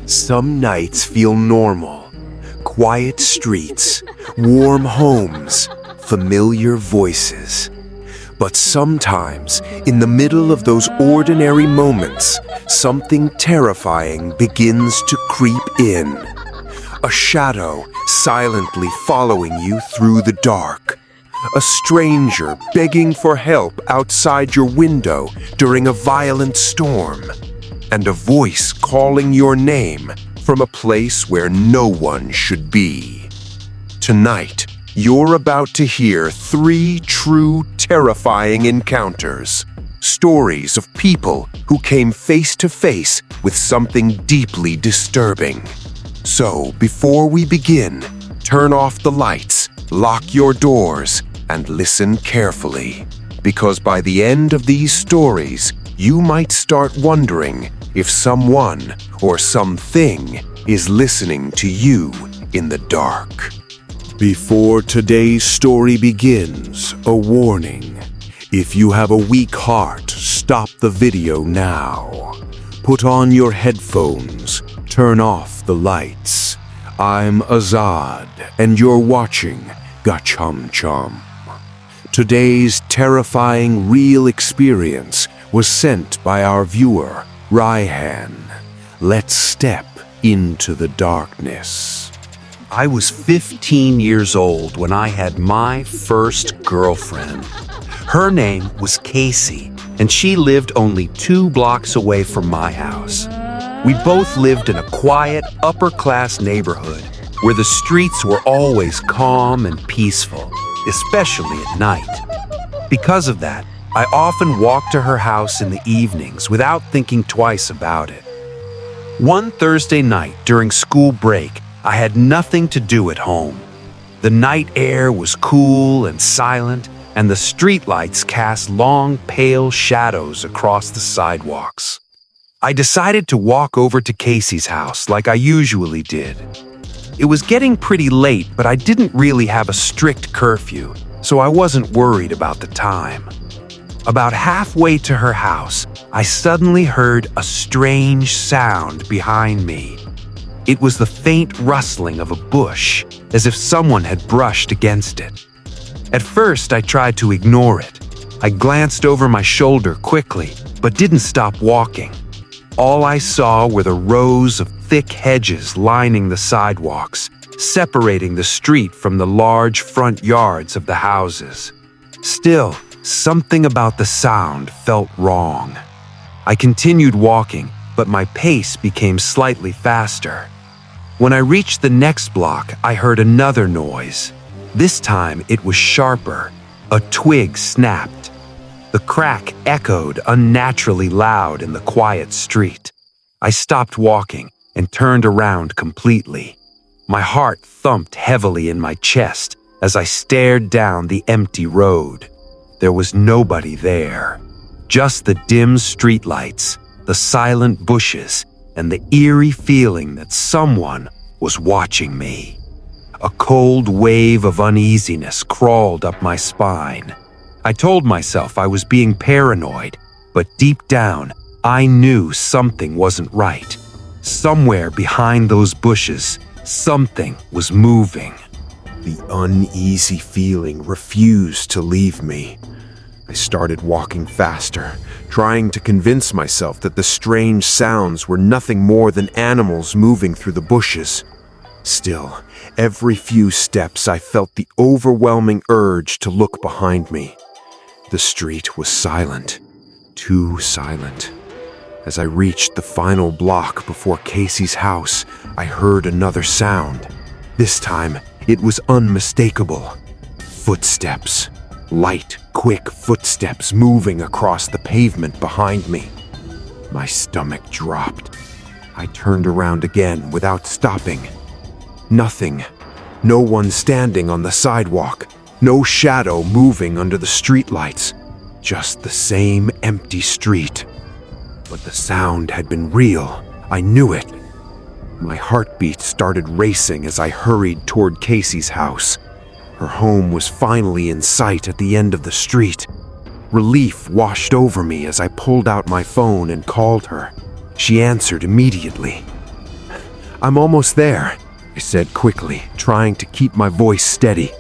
Some nights feel normal. Quiet streets, warm homes, familiar voices. But sometimes, in the middle of those ordinary moments, something terrifying begins to creep in. A shadow silently following you through the dark. A stranger begging for help outside your window during a violent storm. And a voice calling your name from a place where no one should be. Tonight, you're about to hear 3 true terrifying encounters. Stories of people who came face to face with something deeply disturbing. So, before we begin, turn off the lights, lock your doors, and listen carefully. Because by the end of these stories, you might start wondering if someone or something is listening to you in the dark. Before today's story begins, a warning. If you have a weak heart, stop the video now. Put on your headphones, turn off the lights. I'm Azad, and you're watching Ga Chomchom. Today's terrifying real experience was sent by our viewer, Raihan. Let's step into the darkness. I was 15 years old when I had my first girlfriend. Her name was Casey, and she lived only 2 blocks away from my house. We both lived in a quiet, upper-class neighborhood where the streets were always calm and peaceful, especially at night. Because of that, I often walked to her house in the evenings without thinking twice about it. One Thursday night during school break, I had nothing to do at home. The night air was cool and silent, and the streetlights cast long, pale shadows across the sidewalks. I decided to walk over to Casey's house like I usually did. It was getting pretty late, but I didn't really have a strict curfew, so I wasn't worried about the time. About halfway to her house, I suddenly heard a strange sound behind me. It was the faint rustling of a bush, as if someone had brushed against it. At first, I tried to ignore it. I glanced over my shoulder quickly, but didn't stop walking. All I saw were the rows of thick hedges lining the sidewalks, separating the street from the large front yards of the houses. Still, something about the sound felt wrong. I continued walking, but my pace became slightly faster. When I reached the next block, I heard another noise. This time, it was sharper. A twig snapped. The crack echoed unnaturally loud in the quiet street. I stopped walking and turned around completely. My heart thumped heavily in my chest as I stared down the empty road. There was nobody there. Just the dim streetlights, the silent bushes, and the eerie feeling that someone was watching me. A cold wave of uneasiness crawled up my spine. I told myself I was being paranoid, but deep down, I knew something wasn't right. Somewhere behind those bushes, something was moving. The uneasy feeling refused to leave me. I started walking faster, trying to convince myself that the strange sounds were nothing more than animals moving through the bushes. Still, every few steps I felt the overwhelming urge to look behind me. The street was silent, too silent. As I reached the final block before Casey's house, I heard another sound. This time, it was unmistakable. Footsteps. Light, quick footsteps moving across the pavement behind me. My stomach dropped. I turned around again without stopping. Nothing. No one standing on the sidewalk. No shadow moving under the streetlights. Just the same empty street. But the sound had been real. I knew it. My heartbeat started racing as I hurried toward Casey's house. Her home was finally in sight at the end of the street. Relief washed over me as I pulled out my phone and called her. She answered immediately. I'm almost there, I said quickly, trying to keep my voice steady.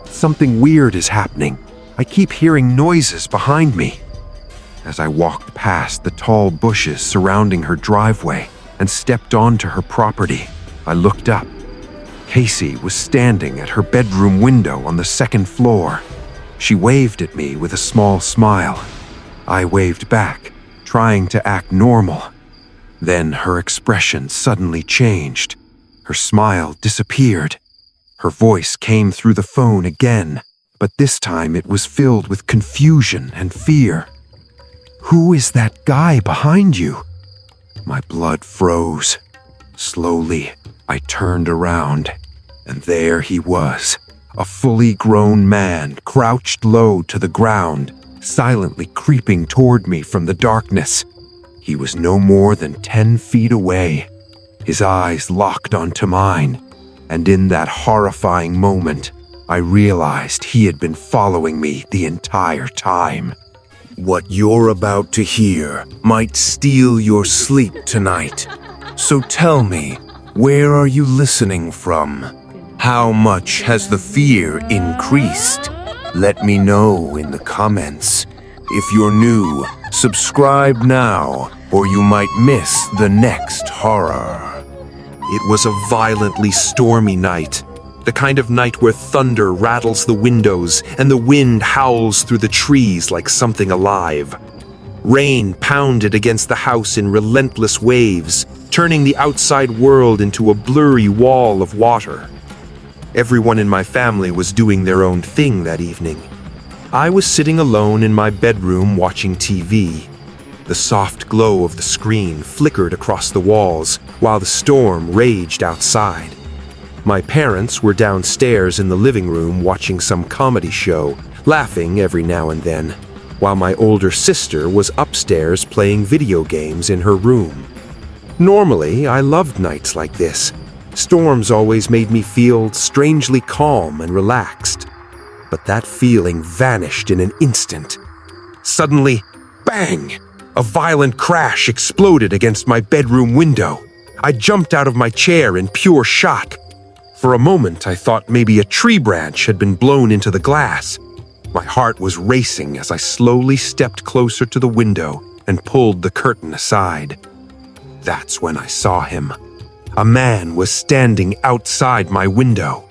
Something weird is happening. I keep hearing noises behind me. As I walked past the tall bushes surrounding her driveway and stepped onto her property, I looked up. Casey was standing at her bedroom window on the second floor. She waved at me with a small smile. I waved back, trying to act normal. Then her expression suddenly changed. Her smile disappeared. Her voice came through the phone again, but this time it was filled with confusion and fear. "Who is that guy behind you?" My blood froze. Slowly, I turned around, and there he was, a fully grown man crouched low to the ground, silently creeping toward me from the darkness. He was no more than 10 feet away. His eyes locked onto mine, and in that horrifying moment, I realized he had been following me the entire time. What you're about to hear might steal your sleep tonight. So tell me, where are you listening from? How much has the fear increased? Let me know in the comments. If you're new, subscribe now, or you might miss the next horror. It was a violently stormy night. The kind of night where thunder rattles the windows and the wind howls through the trees like something alive. Rain pounded against the house in relentless waves, turning the outside world into a blurry wall of water. Everyone in my family was doing their own thing that evening. I was sitting alone in my bedroom watching TV. The soft glow of the screen flickered across the walls while the storm raged outside. My parents were downstairs in the living room watching some comedy show, laughing every now and then, while my older sister was upstairs playing video games in her room. Normally, I loved nights like this. Storms always made me feel strangely calm and relaxed. But that feeling vanished in an instant. Suddenly, bang! A violent crash exploded against my bedroom window. I jumped out of my chair in pure shock. For a moment, I thought maybe a tree branch had been blown into the glass. My heart was racing as I slowly stepped closer to the window and pulled the curtain aside. That's when I saw him. A man was standing outside my window.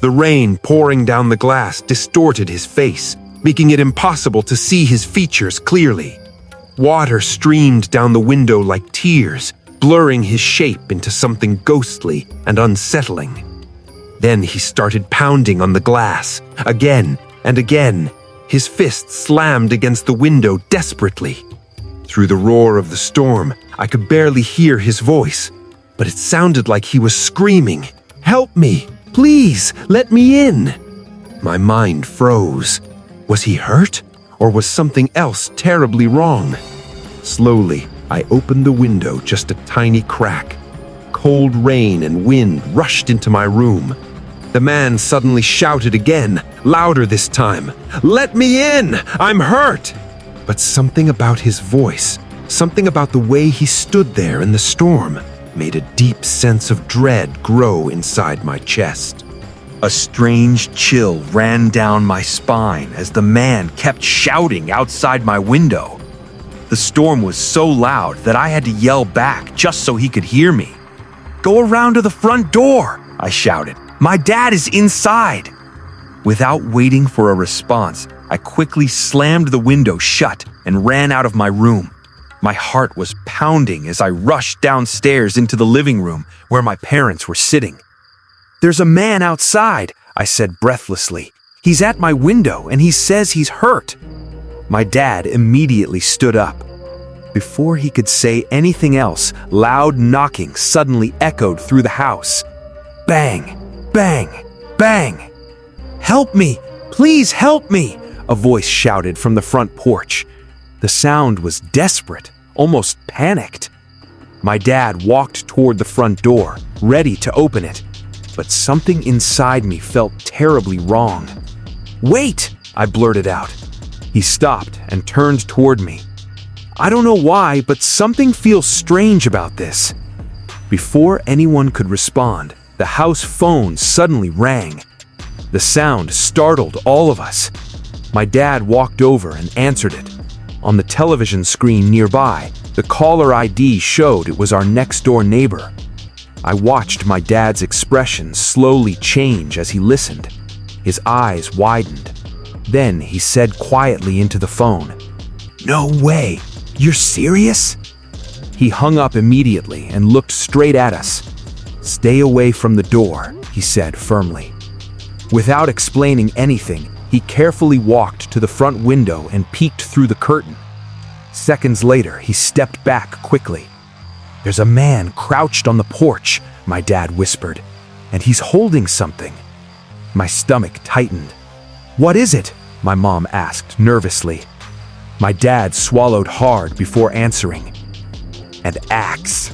The rain pouring down the glass distorted his face, making it impossible to see his features clearly. Water streamed down the window like tears, blurring his shape into something ghostly and unsettling. Then he started pounding on the glass, again and again. His fist slammed against the window desperately. Through the roar of the storm, I could barely hear his voice, but it sounded like he was screaming, "Help me! Please, let me in!" My mind froze. Was he hurt? Or was something else terribly wrong? Slowly, I opened the window just a tiny crack. Cold rain and wind rushed into my room. The man suddenly shouted again, louder this time, "Let me in! I'm hurt!" But something about his voice, something about the way he stood there in the storm, made a deep sense of dread grow inside my chest. A strange chill ran down my spine as the man kept shouting outside my window. The storm was so loud that I had to yell back just so he could hear me. "Go around to the front door," I shouted. "My dad is inside." Without waiting for a response, I quickly slammed the window shut and ran out of my room. My heart was pounding as I rushed downstairs into the living room where my parents were sitting. "There's a man outside," I said breathlessly. "He's at my window and he says he's hurt." My dad immediately stood up. Before he could say anything else, loud knocking suddenly echoed through the house. Bang! Bang! Bang! "Help me! Please help me!" a voice shouted from the front porch. The sound was desperate, almost panicked. My dad walked toward the front door, ready to open it. But something inside me felt terribly wrong. "Wait!" I blurted out. He stopped and turned toward me. I don't know why, but something feels strange about this. Before anyone could respond, the house phone suddenly rang. The sound startled all of us. My dad walked over and answered it. On the television screen nearby, the caller ID showed it was our next-door neighbor. I watched my dad's expression slowly change as he listened. His eyes widened. Then he said quietly into the phone, "No way! You're serious?" He hung up immediately and looked straight at us. "Stay away from the door," he said firmly. Without explaining anything, he carefully walked to the front window and peeked through the curtain. Seconds later, he stepped back quickly. "There's a man crouched on the porch," my dad whispered, "and he's holding something." My stomach tightened. "What is it?" my mom asked nervously. My dad swallowed hard before answering. "An axe."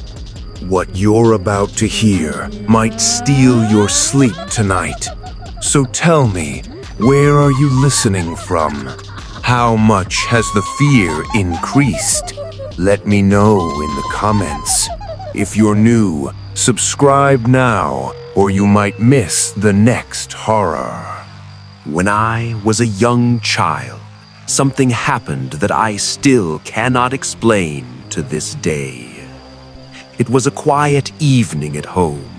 What you're about to hear might steal your sleep tonight. So tell me, where are you listening from? How much has the fear increased? Let me know in the comments. If you're new, subscribe now, or you might miss the next horror. When I was a young child, something happened that I still cannot explain to this day. It was a quiet evening at home.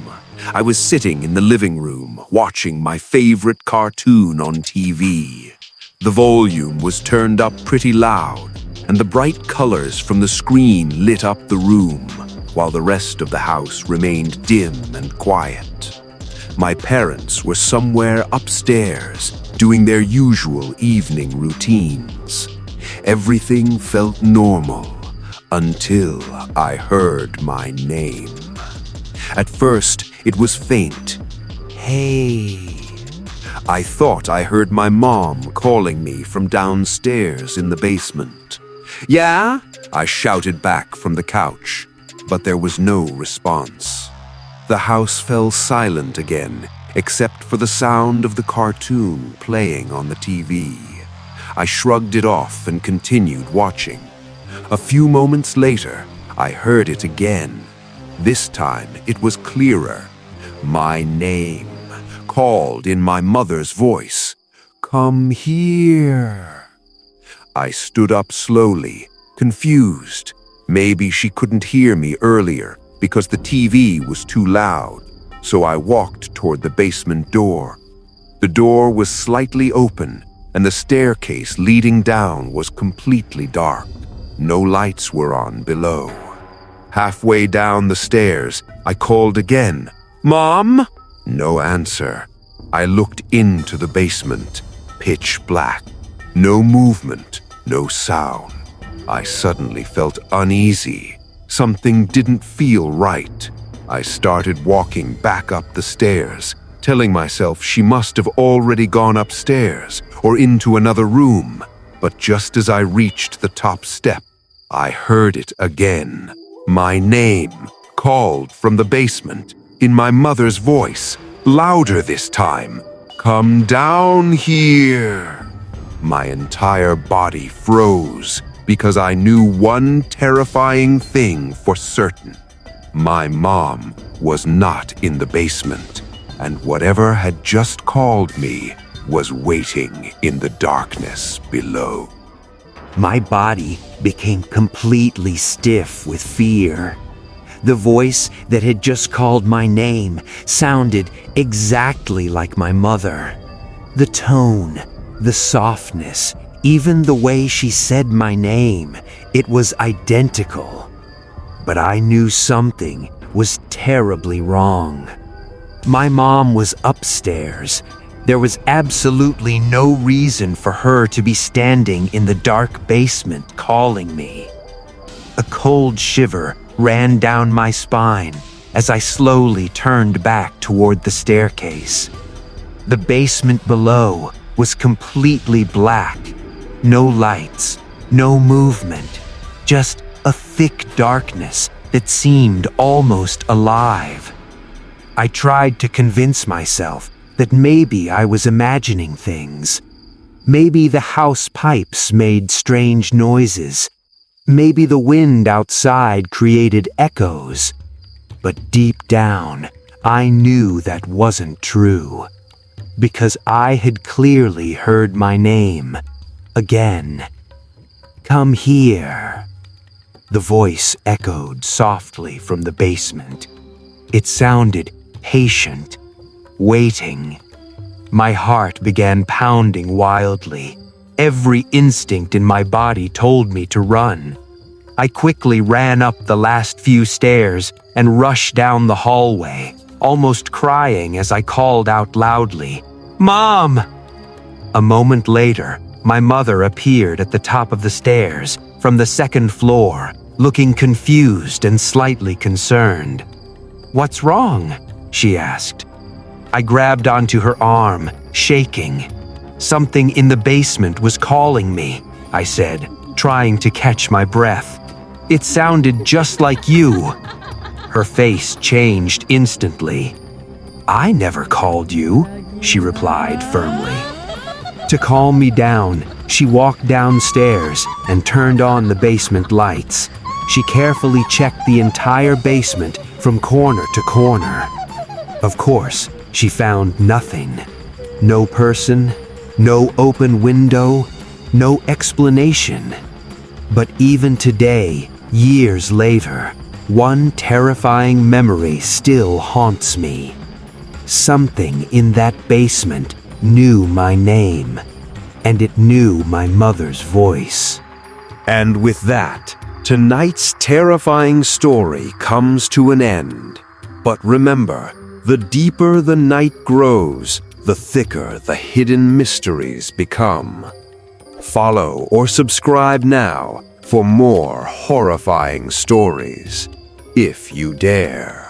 I was sitting in the living room watching my favorite cartoon on TV. The volume was turned up pretty loud, and the bright colors from the screen lit up the room, while the rest of the house remained dim and quiet. My parents were somewhere upstairs, doing their usual evening routines. Everything felt normal until I heard my name. At first, it was faint. "Hey." I thought I heard my mom calling me from downstairs in the basement. "Yeah?" I shouted back from the couch, but there was no response. The house fell silent again, except for the sound of the cartoon playing on the TV. I shrugged it off and continued watching. A few moments later, I heard it again. This time, it was clearer. My name, called in my mother's voice. "Come here." I stood up slowly, confused. Maybe she couldn't hear me earlier because the TV was too loud, so I walked toward the basement door. The door was slightly open, and the staircase leading down was completely dark. No lights were on below. Halfway down the stairs, I called again, "Mom?" No answer. I looked into the basement, pitch black. No movement, no sound. I suddenly felt uneasy. Something didn't feel right. I started walking back up the stairs, telling myself she must have already gone upstairs or into another room. But just as I reached the top step, I heard it again. My name, called from the basement, in my mother's voice, louder this time. "Come down here." My entire body froze because I knew one terrifying thing for certain. My mom was not in the basement, and whatever had just called me was waiting in the darkness below. My body became completely stiff with fear. The voice that had just called my name sounded exactly like my mother. The tone, the softness, even the way she said my name, it was identical. But I knew something was terribly wrong. My mom was upstairs. There was absolutely no reason for her to be standing in the dark basement calling me. A cold shiver ran down my spine as I slowly turned back toward the staircase. The basement below was completely black. No lights, no movement, just a thick darkness that seemed almost alive. I tried to convince myself that maybe I was imagining things. Maybe the house pipes made strange noises. Maybe the wind outside created echoes. But deep down, I knew that wasn't true, because I had clearly heard my name again. "Come here." The voice echoed softly from the basement. It sounded patient, waiting. My heart began pounding wildly. Every instinct in my body told me to run. I quickly ran up the last few stairs and rushed down the hallway, almost crying as I called out loudly, "Mom!" A moment later, my mother appeared at the top of the stairs from the second floor, looking confused and slightly concerned. "What's wrong?" she asked. I grabbed onto her arm, shaking. "Something in the basement was calling me," I said, trying to catch my breath. "It sounded just like you." Her face changed instantly. "I never called you," she replied firmly. To calm me down, she walked downstairs and turned on the basement lights. She carefully checked the entire basement from corner to corner. Of course, she found nothing. No person, no open window, no explanation. But even today, years later, one terrifying memory still haunts me. Something in that basement knew my name, and it knew my mother's voice. And with that, tonight's terrifying story comes to an end. But remember, the deeper the night grows, the thicker the hidden mysteries become. Follow or subscribe now for more horrifying stories, if you dare.